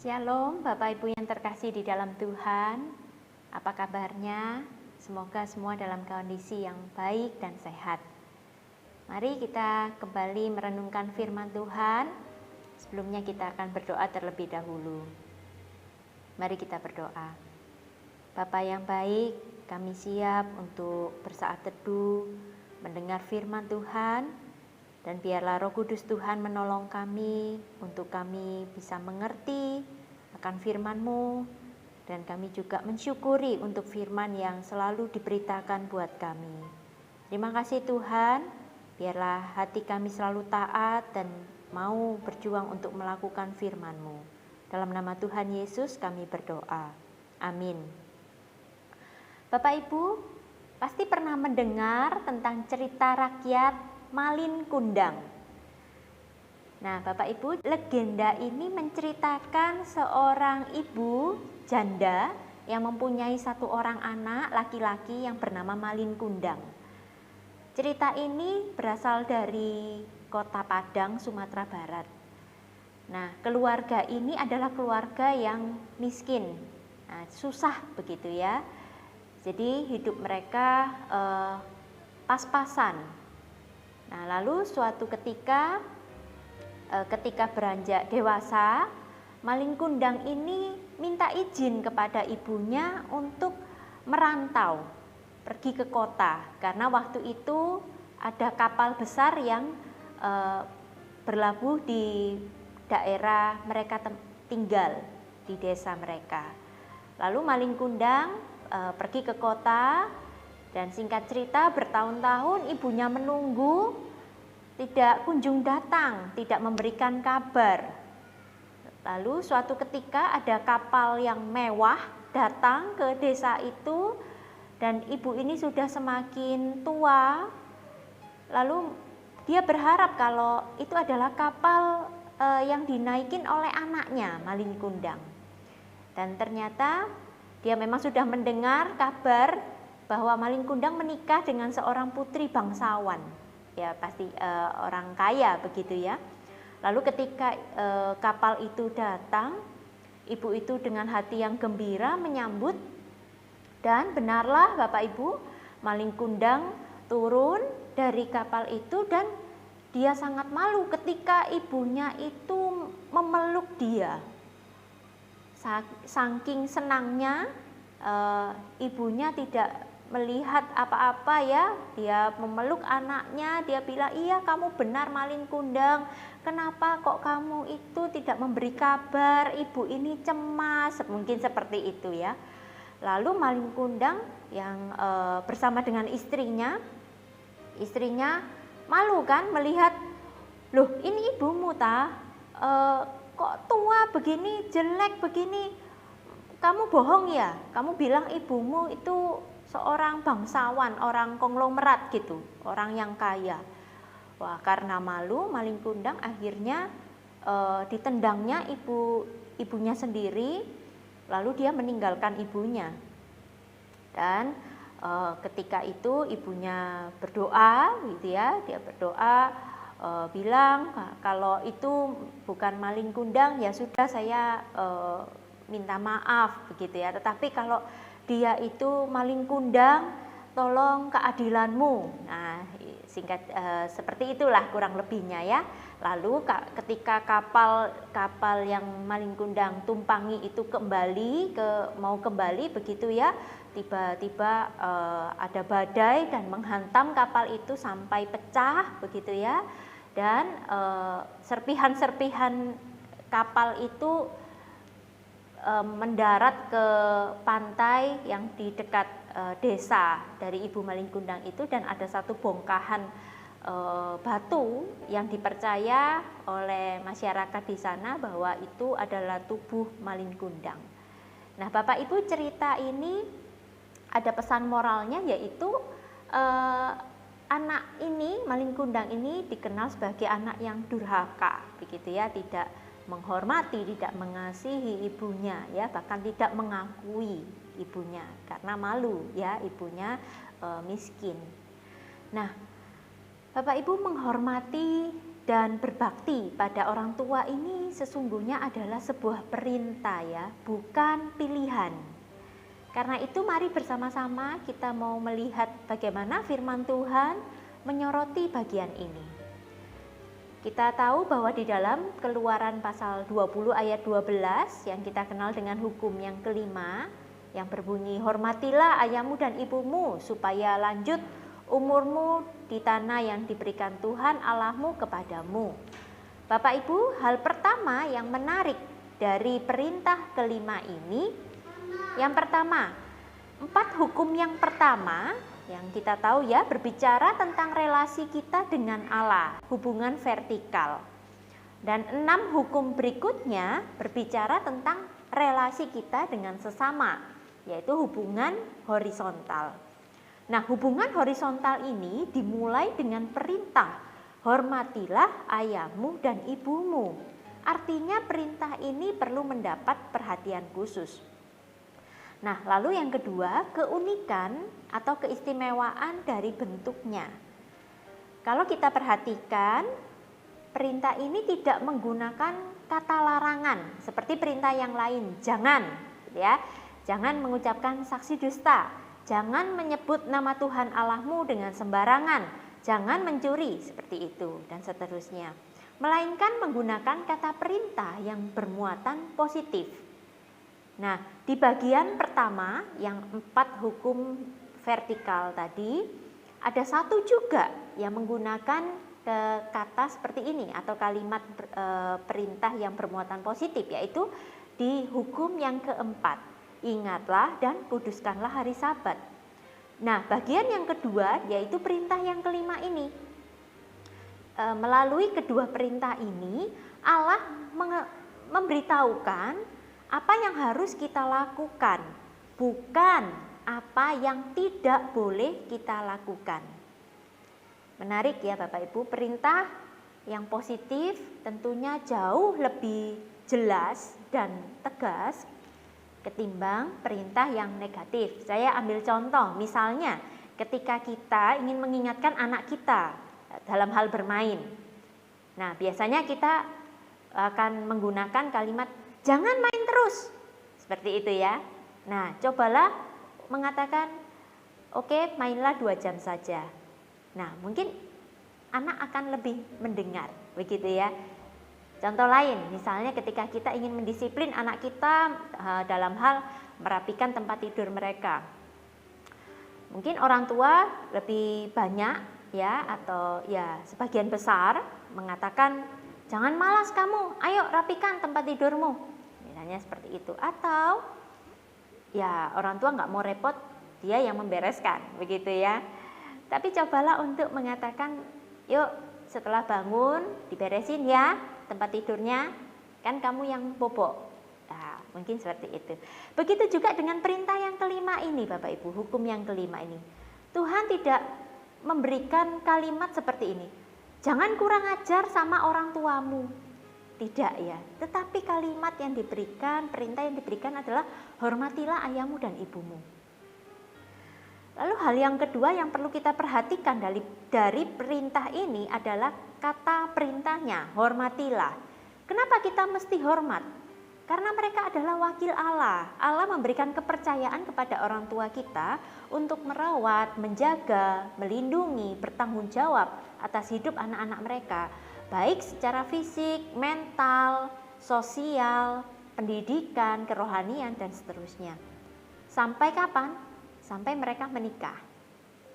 Shalom Bapak Ibu yang terkasih di dalam Tuhan. Apa kabarnya? Semoga semua dalam kondisi yang baik dan sehat. Mari kita kembali merenungkan firman Tuhan. Sebelumnya kita akan berdoa terlebih dahulu. Mari kita berdoa. Bapa yang baik, kami siap untuk bersaat teduh, mendengar firman Tuhan. Dan biarlah Roh Kudus Tuhan menolong kami untuk kami bisa mengerti akan firman-Mu, dan kami juga mensyukuri untuk firman yang selalu diberitakan buat kami. Terima kasih Tuhan, biarlah hati kami selalu taat dan mau berjuang untuk melakukan firman-Mu. Dalam nama Tuhan Yesus kami berdoa. Amin. Bapak Ibu, pasti pernah mendengar tentang cerita rakyat Malin Kundang. Nah, Bapak Ibu, legenda ini menceritakan seorang ibu janda yang mempunyai satu orang anak laki-laki yang bernama Malin Kundang. Cerita ini berasal dari Kota Padang, Sumatera Barat. Nah, keluarga ini adalah keluarga yang miskin, susah begitu ya. Jadi hidup mereka pas-pasan. Nah, lalu suatu ketika beranjak dewasa, Malin Kundang ini minta izin kepada ibunya untuk merantau, pergi ke kota. Karena waktu itu ada kapal besar yang berlabuh di daerah mereka tinggal, di desa mereka. Lalu Malin Kundang pergi ke kota. Dan singkat cerita, bertahun-tahun ibunya menunggu, tidak kunjung datang, tidak memberikan kabar. Lalu suatu ketika ada kapal yang mewah datang ke desa itu, dan ibu ini sudah semakin tua. Lalu dia berharap kalau itu adalah kapal yang dinaikin oleh anaknya, Malin Kundang. Dan ternyata dia memang sudah mendengar kabar bahwa Malin Kundang menikah dengan seorang putri bangsawan, ya pasti orang kaya begitu ya. Lalu ketika kapal itu datang, ibu itu dengan hati yang gembira menyambut, dan benarlah Bapak Ibu, Malin Kundang turun dari kapal itu dan dia sangat malu ketika ibunya itu memeluk dia. Saking senangnya ibunya tidak melihat apa-apa ya, dia memeluk anaknya, dia bilang, iya kamu benar Malin Kundang, kenapa kok kamu itu tidak memberi kabar, ibu ini cemas, mungkin seperti itu ya. Lalu Malin Kundang yang bersama dengan istrinya malu kan melihat, loh ini ibumu kok tua begini, jelek begini, kamu bohong ya, kamu bilang ibumu itu seorang bangsawan, orang konglomerat gitu, orang yang kaya. Wah, karena malu, Malin Kundang akhirnya ditendangnya ibunya sendiri, lalu dia meninggalkan ibunya. Dan ketika itu ibunya berdoa, gitu ya, dia berdoa bilang kalau itu bukan Malin Kundang ya sudah saya minta maaf begitu ya. Tetapi kalau dia itu Malin Kundang, tolong keadilanmu. Nah, singkat seperti itulah kurang lebihnya ya. Lalu ketika kapal yang Malin Kundang tumpangi itu mau kembali begitu ya, tiba-tiba ada badai dan menghantam kapal itu sampai pecah begitu ya. Dan serpihan-serpihan kapal itu mendarat ke pantai yang di dekat desa dari Ibu Malin Kundang itu, dan ada satu bongkahan batu yang dipercaya oleh masyarakat di sana bahwa itu adalah tubuh Malin Kundang. Nah, Bapak Ibu, cerita ini ada pesan moralnya, yaitu anak ini, Malin Kundang ini dikenal sebagai anak yang durhaka begitu ya, tidak menghormati, tidak mengasihi ibunya ya, bahkan tidak mengakui ibunya karena malu ya, ibunya miskin. Nah, Bapak Ibu, menghormati dan berbakti pada orang tua ini sesungguhnya adalah sebuah perintah ya, bukan pilihan. Karena itu mari bersama-sama kita mau melihat bagaimana firman Tuhan menyoroti bagian ini. Kita tahu bahwa di dalam Keluaran pasal 20 ayat 12 yang kita kenal dengan hukum yang kelima, yang berbunyi, hormatilah ayahmu dan ibumu supaya lanjut umurmu di tanah yang diberikan Tuhan Allahmu kepadamu. Bapak Ibu, hal pertama yang menarik dari perintah kelima ini, yang pertama, 4 hukum yang pertama yang kita tahu ya berbicara tentang relasi kita dengan Allah, hubungan vertikal. Dan 6 hukum berikutnya berbicara tentang relasi kita dengan sesama, yaitu hubungan horizontal. Nah, hubungan horizontal ini dimulai dengan perintah, hormatilah ayahmu dan ibumu. Artinya perintah ini perlu mendapat perhatian khusus. Nah, lalu yang kedua, keunikan atau keistimewaan dari bentuknya. Kalau kita perhatikan, perintah ini tidak menggunakan kata larangan seperti perintah yang lain. Jangan, ya, jangan mengucapkan saksi dusta. Jangan menyebut nama Tuhan Allahmu dengan sembarangan, jangan mencuri, seperti itu, dan seterusnya. Melainkan menggunakan kata perintah yang bermuatan positif. Nah, di bagian pertama, yang 4 hukum vertikal tadi, ada satu juga yang menggunakan kata seperti ini, atau kalimat perintah yang bermuatan positif, yaitu di hukum yang keempat. Ingatlah dan kuduskanlah hari Sabat. Nah, bagian yang kedua yaitu perintah yang kelima ini. Melalui kedua perintah ini, Allah memberitahukan apa yang harus kita lakukan, bukan apa yang tidak boleh kita lakukan. Menarik ya Bapak Ibu, perintah yang positif tentunya jauh lebih jelas dan tegas ketimbang perintah yang negatif. Saya ambil contoh, misalnya ketika kita ingin mengingatkan anak kita dalam hal bermain. Nah, biasanya kita akan menggunakan kalimat jangan main terus, seperti itu ya. Nah, cobalah mengatakan oke, mainlah 2 jam saja. Nah, mungkin anak akan lebih mendengar, begitu ya. Contoh lain, misalnya ketika kita ingin mendisiplin anak kita dalam hal merapikan tempat tidur mereka. Mungkin orang tua lebih banyak ya, atau ya sebagian besar mengatakan jangan malas kamu, ayo rapikan tempat tidurmu. Misalnya seperti itu. Atau ya orang tua nggak mau repot, dia yang membereskan, begitu ya. Tapi cobalah untuk mengatakan, yuk setelah bangun diberesin ya tempat tidurnya, kan kamu yang bobok. Nah, mungkin seperti itu. Begitu juga dengan perintah yang kelima ini Bapak Ibu, hukum yang kelima ini. Tuhan tidak memberikan kalimat seperti ini, jangan kurang ajar sama orang tuamu. Tidak ya, tetapi kalimat yang diberikan, perintah yang diberikan adalah hormatilah ayahmu dan ibumu. Lalu hal yang kedua yang perlu kita perhatikan dari perintah ini adalah kata perintahnya, hormatilah. Kenapa kita mesti hormat? Karena mereka adalah wakil Allah. Allah memberikan kepercayaan kepada orang tua kita untuk merawat, menjaga, melindungi, bertanggung jawab atas hidup anak-anak mereka. Baik secara fisik, mental, sosial, pendidikan, kerohanian, dan seterusnya. Sampai kapan? Sampai mereka menikah,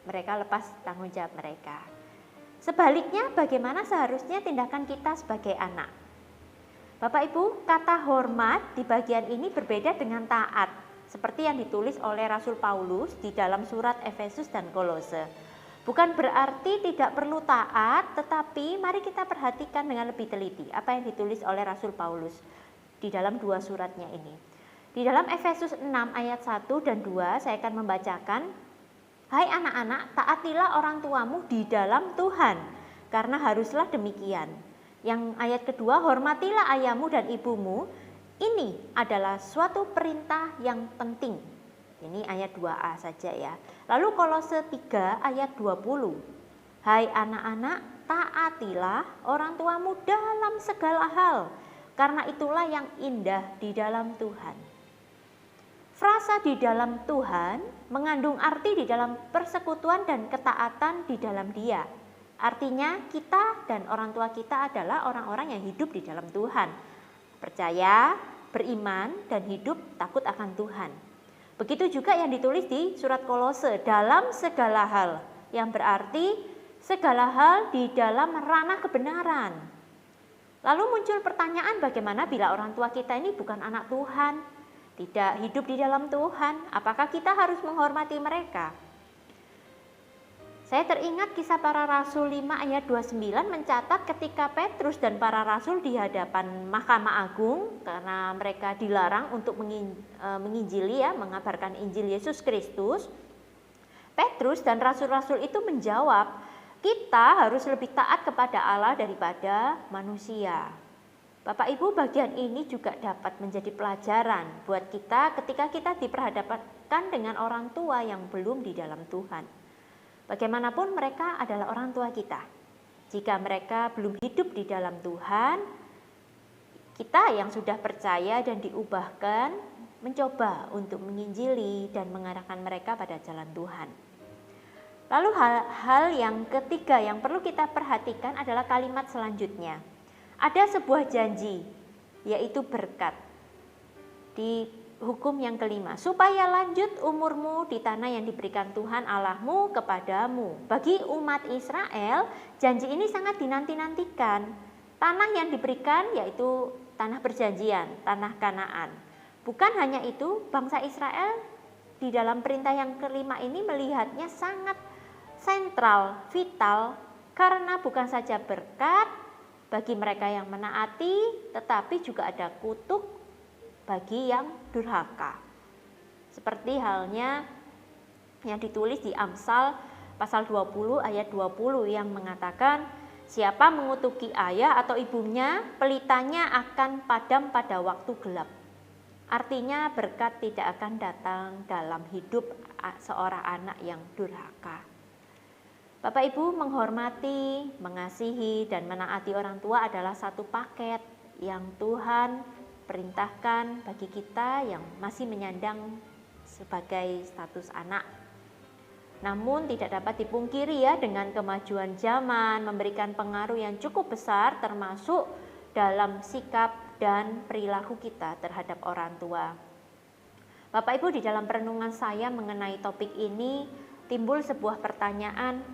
mereka lepas tanggung jawab mereka. Sebaliknya, bagaimana seharusnya tindakan kita sebagai anak? Bapak Ibu, kata hormat di bagian ini berbeda dengan taat, seperti yang ditulis oleh Rasul Paulus di dalam surat Efesus dan Kolose. Bukan berarti tidak perlu taat, tetapi mari kita perhatikan dengan lebih teliti apa yang ditulis oleh Rasul Paulus di dalam 2 suratnya ini. Di dalam Efesus 6 ayat 1 dan 2 saya akan membacakan, hai anak-anak, taatilah orang tuamu di dalam Tuhan, karena haruslah demikian. Yang ayat kedua, hormatilah ayahmu dan ibumu. Ini adalah suatu perintah yang penting. Ini ayat 2a saja ya. Lalu Kolose 3 ayat 20. Hai anak-anak, taatilah orang tuamu dalam segala hal, karena itulah yang indah di dalam Tuhan. Frasa di dalam Tuhan mengandung arti di dalam persekutuan dan ketaatan di dalam Dia. Artinya kita dan orang tua kita adalah orang-orang yang hidup di dalam Tuhan, percaya, beriman, dan hidup takut akan Tuhan. Begitu juga yang ditulis di surat Kolose, dalam segala hal, yang berarti segala hal di dalam ranah kebenaran. Lalu muncul pertanyaan, bagaimana bila orang tua kita ini bukan anak Tuhan, tidak hidup di dalam Tuhan, apakah kita harus menghormati mereka? Saya teringat kisah para rasul 5 ayat 29 mencatat ketika Petrus dan para rasul di hadapan Mahkamah Agung karena mereka dilarang untuk menginjili, mengabarkan Injil Yesus Kristus. Petrus dan rasul-rasul itu menjawab, kita harus lebih taat kepada Allah daripada manusia. Bapak Ibu, bagian ini juga dapat menjadi pelajaran buat kita ketika kita diperhadapkan dengan orang tua yang belum di dalam Tuhan. Bagaimanapun mereka adalah orang tua kita. Jika mereka belum hidup di dalam Tuhan, kita yang sudah percaya dan diubahkan mencoba untuk menginjili dan mengarahkan mereka pada jalan Tuhan. Lalu hal yang ketiga yang perlu kita perhatikan adalah kalimat selanjutnya. Ada sebuah janji, yaitu berkat. Di hukum yang kelima, supaya lanjut umurmu di tanah yang diberikan Tuhan Allahmu kepadamu. Bagi umat Israel, janji ini sangat dinanti-nantikan. Tanah yang diberikan yaitu tanah perjanjian, tanah Kanaan. Bukan hanya itu, bangsa Israel di dalam perintah yang kelima ini melihatnya sangat sentral, vital, karena bukan saja berkat bagi mereka yang menaati, tetapi juga ada kutuk bagi yang durhaka. Seperti halnya yang ditulis di Amsal pasal 20 ayat 20 yang mengatakan, siapa mengutuki ayah atau ibunya, pelitanya akan padam pada waktu gelap. Artinya berkat tidak akan datang dalam hidup seorang anak yang durhaka. Bapak Ibu, menghormati, mengasihi, dan menaati orang tua adalah satu paket yang Tuhan perintahkan bagi kita yang masih menyandang sebagai status anak. Namun tidak dapat dipungkiri dengan kemajuan zaman memberikan pengaruh yang cukup besar termasuk dalam sikap dan perilaku kita terhadap orang tua. Bapak Ibu, di dalam perenungan saya mengenai topik ini timbul sebuah pertanyaan,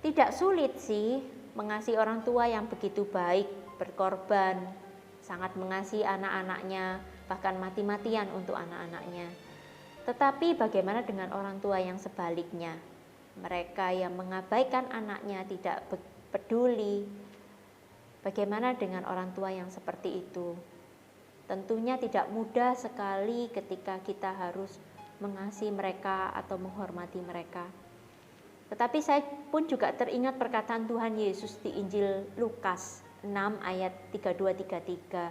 tidak sulit sih mengasihi orang tua yang begitu baik, berkorban, sangat mengasihi anak-anaknya, bahkan mati-matian untuk anak-anaknya. Tetapi bagaimana dengan orang tua yang sebaliknya? Mereka yang mengabaikan anaknya, tidak peduli. Bagaimana dengan orang tua yang seperti itu? Tentunya tidak mudah sekali ketika kita harus mengasihi mereka atau menghormati mereka. Tetapi saya pun juga teringat perkataan Tuhan Yesus di Injil Lukas 6 ayat 32-33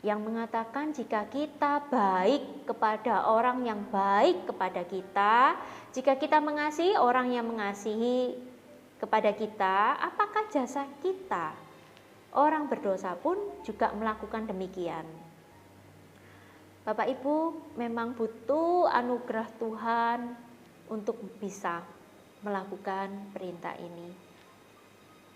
yang mengatakan jika kita baik kepada orang yang baik kepada kita, jika kita mengasihi orang yang mengasihi kepada kita, apakah jasa kita? Orang berdosa pun juga melakukan demikian. Bapak Ibu, memang butuh anugerah Tuhan untuk bisa melakukan perintah ini.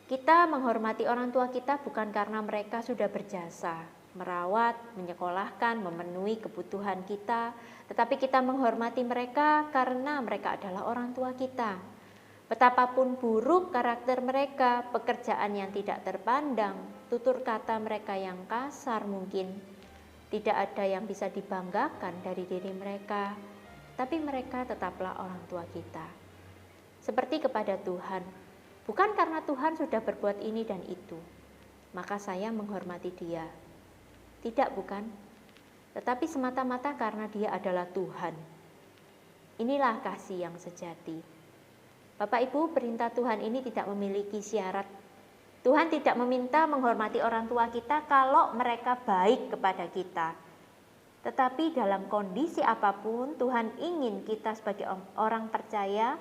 Kita menghormati orang tua kita bukan karena mereka sudah berjasa, merawat, menyekolahkan, memenuhi kebutuhan kita, tetapi kita menghormati mereka karena mereka adalah orang tua kita. Betapapun buruk karakter mereka, pekerjaan yang tidak terpandang, tutur kata mereka yang kasar mungkin, tidak ada yang bisa dibanggakan dari diri mereka, tapi mereka tetaplah orang tua kita. Seperti kepada Tuhan. Bukan karena Tuhan sudah berbuat ini dan itu, maka saya menghormati Dia. Tidak, bukan. Tetapi semata-mata karena Dia adalah Tuhan. Inilah kasih yang sejati. Bapak Ibu, perintah Tuhan ini tidak memiliki syarat. Tuhan tidak meminta menghormati orang tua kita kalau mereka baik kepada kita. Tetapi dalam kondisi apapun, Tuhan ingin kita sebagai orang percaya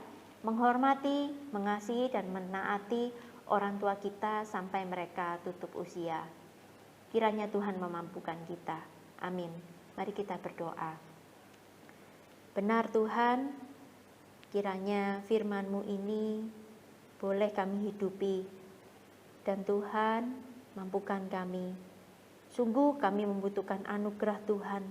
menghormati, mengasihi, dan menaati orang tua kita sampai mereka tutup usia. Kiranya Tuhan memampukan kita. Amin. Mari kita berdoa. Benar Tuhan, kiranya firman-Mu ini boleh kami hidupi. Dan Tuhan, mampukan kami. Sungguh kami membutuhkan anugerah Tuhan.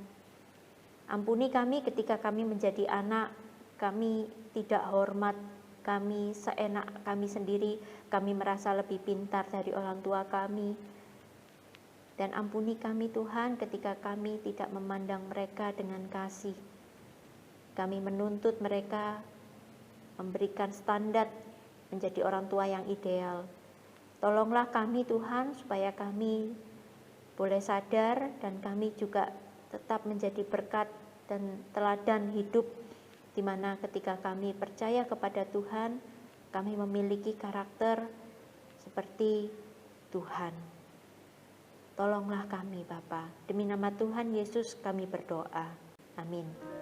Ampuni kami ketika kami menjadi anak, kami tidak hormat, kami seenak kami sendiri, kami merasa lebih pintar dari orang tua kami. Dan ampuni kami Tuhan ketika kami tidak memandang mereka dengan kasih. Kami menuntut mereka memberikan standar menjadi orang tua yang ideal. Tolonglah kami Tuhan supaya kami boleh sadar dan kami juga tetap menjadi berkat dan teladan hidup, di mana ketika kami percaya kepada Tuhan, kami memiliki karakter seperti Tuhan. Tolonglah kami Bapa, demi nama Tuhan Yesus kami berdoa. Amin.